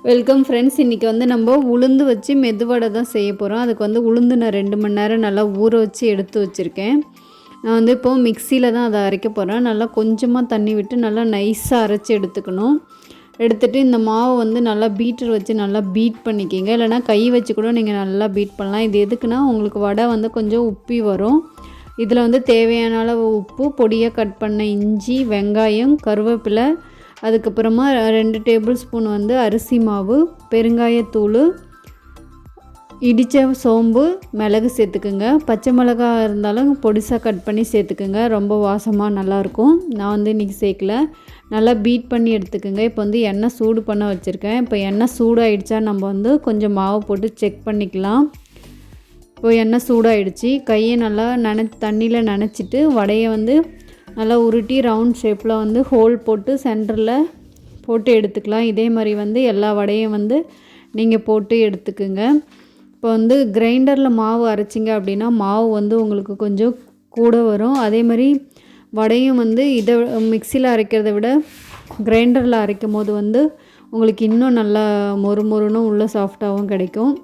Welcome friends. இன்றைக்கி வந்து நம்ம உளுந்து வச்சு மெதுவடை தான் செய்ய போகிறோம். அதுக்கு வந்து உளுந்து நான் 2 மணி நேரம் நல்லா ஊற வச்சு எடுத்து வச்சுருக்கேன். நான் வந்து இப்போது மிக்சியில் தான் அதை அரைக்க போகிறேன். நல்லா கொஞ்சமாக தண்ணி விட்டு நல்லா நைஸாக அரைச்சி எடுத்துக்கணும். எடுத்துகிட்டு இந்த மாவு வந்து நல்லா பீட்டர் வச்சு நல்லா பீட் பண்ணிக்கிங்க. இல்லைனா கை வச்சு கூட நீங்கள் நல்லா பீட் பண்ணலாம். இது எதுக்குன்னா உங்களுக்கு வடை வந்து கொஞ்சம் உப்பி வரும். இதில் வந்து தேவையான அளவு உப்பு, பொடியாக கட் பண்ண இஞ்சி, வெங்காயம், கருவேப்பிலை, அதுக்கப்புறமா 2 டேபிள் ஸ்பூன் வந்து அரிசி மாவு, பெருங்காயத்தூள், இடித்த சோம்பு, மிளகு சேர்த்துக்குங்க. பச்சை மிளகா இருந்தாலும் பொடிசாக கட் பண்ணி சேர்த்துக்குங்க. ரொம்ப வாசமாக நல்லாயிருக்கும். நான் வந்து இன்றைக்கி சேர்க்கல. நல்லா பீட் பண்ணி எடுத்துக்கோங்க. இப்போ வந்து எண்ணெய் சூடு பண்ண வச்சுருக்கேன். இப்போ எண்ணெய் சூடாகிடுச்சா நம்ம வந்து கொஞ்சம் மாவு போட்டு செக் பண்ணிக்கலாம். இப்போ எண்ணெய் சூடாகிடுச்சு. கையை நல்லா தண்ணியில் நனைச்சிட்டு வடையை வந்து நல்லா உருட்டி ரவுண்ட் ஷேப்பில் வந்து ஹோல் போட்டு சென்டரில் போட்டு எடுத்துக்கலாம். இதே மாதிரி வந்து எல்லா வடையும் வந்து நீங்கள் போட்டு எடுத்துக்குங்க. இப்போ வந்து கிரைண்டரில் மாவு அரைச்சிங்க அப்படின்னா மாவு வந்து உங்களுக்கு கொஞ்சம் கூட வரும். அதே மாதிரி வடையும் வந்து இதை மிக்சியில் அரைக்கிறத விட கிரைண்டரில் அரைக்கும் போது வந்து உங்களுக்கு இன்னும் நல்லா மொறுமொறுன்னு உள்ள சாஃப்டாகவும் கிடைக்கும்.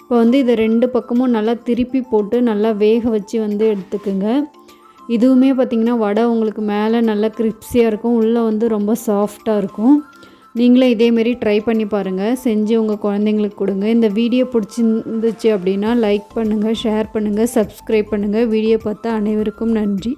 இப்போ வந்து இதை 2 பக்கமும் நல்லா திருப்பி போட்டு நல்லா வேக வச்சு வந்து எடுத்துக்குங்க. இதுவுமே பார்த்திங்கன்னா வடை உங்களுக்கு மேலே நல்லா கிரிப்ஸியாக இருக்கும், உள்ளே வந்து ரொம்ப சாஃப்டாக இருக்கும். நீங்களே இதேமாரி ட்ரை பண்ணி பாருங்கள். செஞ்சு உங்கள் குழந்தைங்களுக்கு கொடுங்க. இந்த வீடியோ பிடிச்சிருந்துச்சு அப்படின்னா லைக் பண்ணுங்கள், ஷேர் பண்ணுங்கள், சப்ஸ்கிரைப் பண்ணுங்கள். வீடியோ பார்த்தா அனைவருக்கும் நன்றி.